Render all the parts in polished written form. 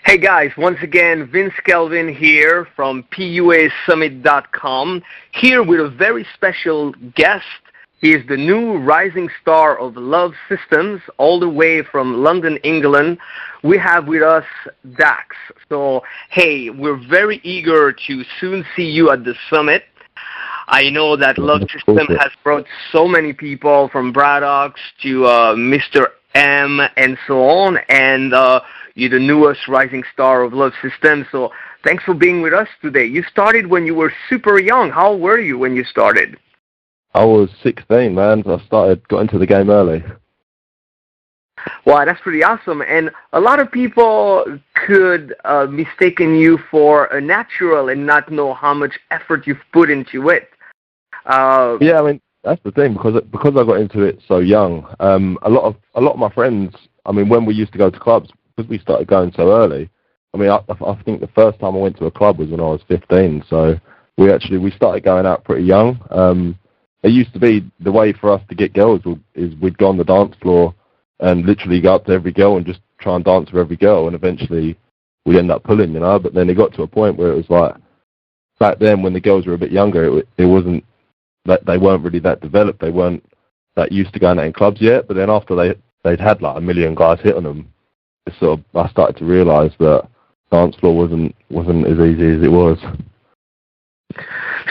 Hey guys, once again, Vince Kelvin here from PUASummit.com, here with a very special guest. He is the new rising star of Love Systems, all the way from London, England. We have with us Daxx. So, hey, we're very eager to soon see you at the summit. I know that Love System has brought so many people from Braddock's to Mr. M and so on, and you're the newest rising star of Love System, so thanks for being with us today. You started when you were super young. How old were you when you started? I was 16, man. Got into the game early. Wow, that's pretty awesome. And a lot of people could mistaken you for a natural and not know how much effort you've put into it. Yeah, I mean, that's the thing, because I got into it so young. A lot of my friends, I mean, when we used to go to clubs, because we started going so early, I mean, I think the first time I went to a club was when I was 15, so we started going out pretty young. It used to be the way for us to get girls is we'd go on the dance floor and literally go up to every girl and just try and dance with every girl, and eventually we'd end up pulling, but then it got to a point where it was like, back then when the girls were a bit younger, it wasn't that they weren't really that developed, they weren't that used to going out in clubs yet, but then after they'd had like a million guys hit on them, I started to realise that dance floor wasn't as easy as it was.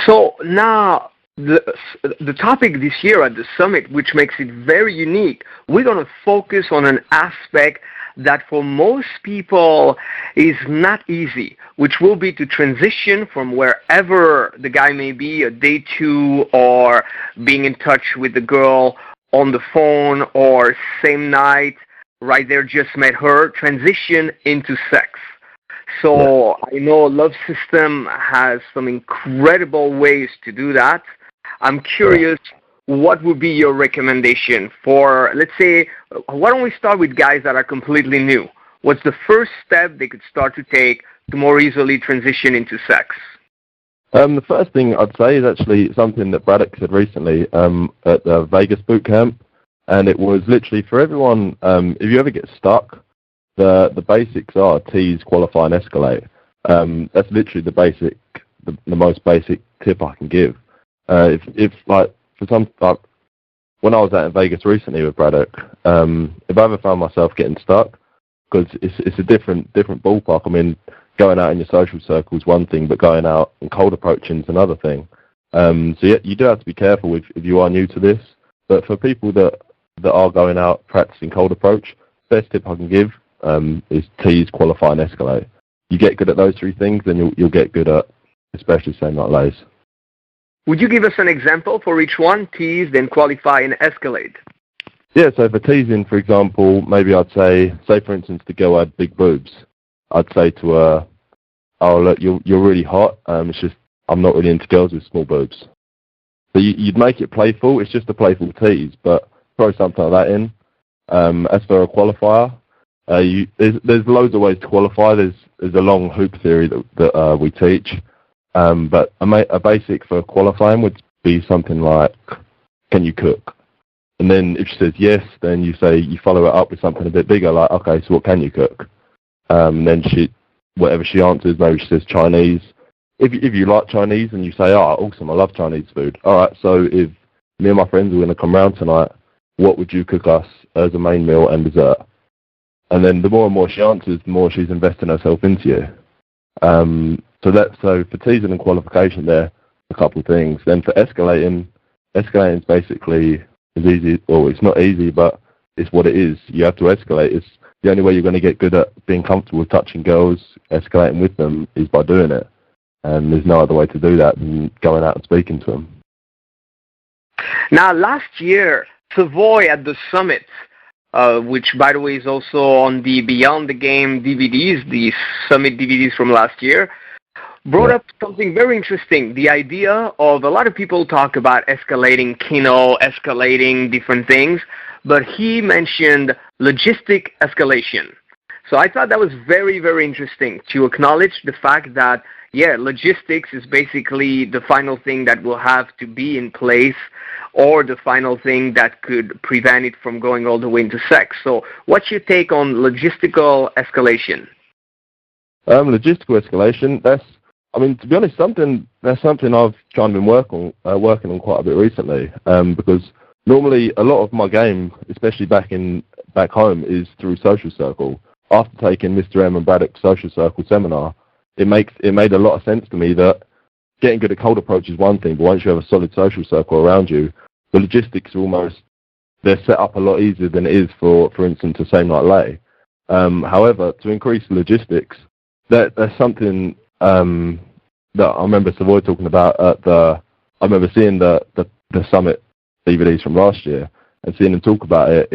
So now the topic this year at the summit, which makes it very unique, we're going to focus on an aspect that for most people is not easy, which will be to transition from wherever the guy may be, a day two, or being in touch with the girl on the phone, or same night, right there, just met her, transition into sex. So I know Love System has some incredible ways to do that. I'm curious, what would be your recommendation for, let's say, why don't we start with guys that are completely new? What's the first step they could start to take to more easily transition into sex? The first thing I'd say is actually something that Braddock said recently at the Vegas boot camp. And it was literally for everyone, if you ever get stuck, the basics are tease, qualify, and escalate. That's literally the most basic tip I can give. If like, for some, like, when I was out in Vegas recently with Braddock, if I ever found myself getting stuck, because it's a different ballpark. I mean, going out in your social circle is one thing, but going out and cold approaching is another thing. So yeah, you do have to be careful if you are new to this. But for people that are going out practicing cold approach, best tip I can give is tease, qualify, and escalate. You get good at those three things, then you'll get good at especially saying like lays. Would you give us an example for each one? Tease, then qualify, and escalate. Yeah, so for teasing, for example, maybe I'd say for instance, the girl had big boobs. I'd say to her, "Oh look, you're really hot. It's just I'm not really into girls with small boobs." So you'd make it playful. It's just a playful tease, but throw something like that in. As for a qualifier, there's loads of ways to qualify. There's a long hoop theory that we teach, but a basic for qualifying would be something like, "Can you cook?" And then if she says yes, then you follow it up with something a bit bigger, like, "Okay, so what can you cook?" Then whatever she answers, maybe she says Chinese. If you like Chinese and you say, "Oh, awesome, I love Chinese food." All right, so if me and my friends are going to come round tonight, what would you cook us as a main meal and dessert? And then the more and more she answers, the more she's investing herself into you. So for teasing and qualification, there a couple of things. Then for escalating is basically as easy. Well, it's not easy, but it's what it is. You have to escalate. It's the only way you're going to get good at being comfortable with touching girls, escalating with them, is by doing it. And there's no other way to do that than going out and speaking to them. Now, last year, Savoy at the summit, which, by the way, is also on the Beyond the Game DVDs, the summit DVDs from last year, brought up something very interesting. The idea of a lot of people talk about escalating Kino, escalating different things, but he mentioned logistic escalation. So I thought that was very, very interesting to acknowledge the fact that, logistics is basically the final thing that will have to be in place, or the final thing that could prevent it from going all the way into sex. So what's your take on logistical escalation? Logistical escalation. To be honest, that's something I've kind of been working on quite a bit recently. Because normally a lot of my game, especially back home, is through Social Circle. After taking Mr. M and Braddock's Social Circle seminar, it made a lot of sense to me that getting good at cold approach is one thing, but once you have a solid social circle around you, the logistics are they're set up a lot easier than it is for instance, a same night lay. However, to increase the logistics, that's something that I remember Savoy talking about I remember seeing the summit DVDs from last year and seeing them talk about it.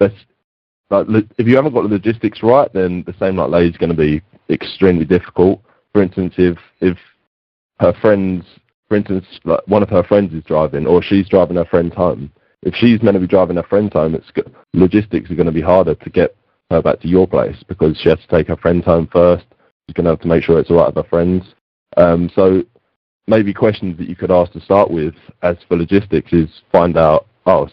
If you haven't got the logistics right, then the same night lay is going to be extremely difficult. For instance, if her friends, like one of her friends is driving, or she's driving her friends home. If she's meant to be driving her friends home, logistics are going to be harder to get her back to your place because she has to take her friends home first. She's going to have to make sure it's all right with her friends. So maybe questions that you could ask to start with as for logistics is find out, so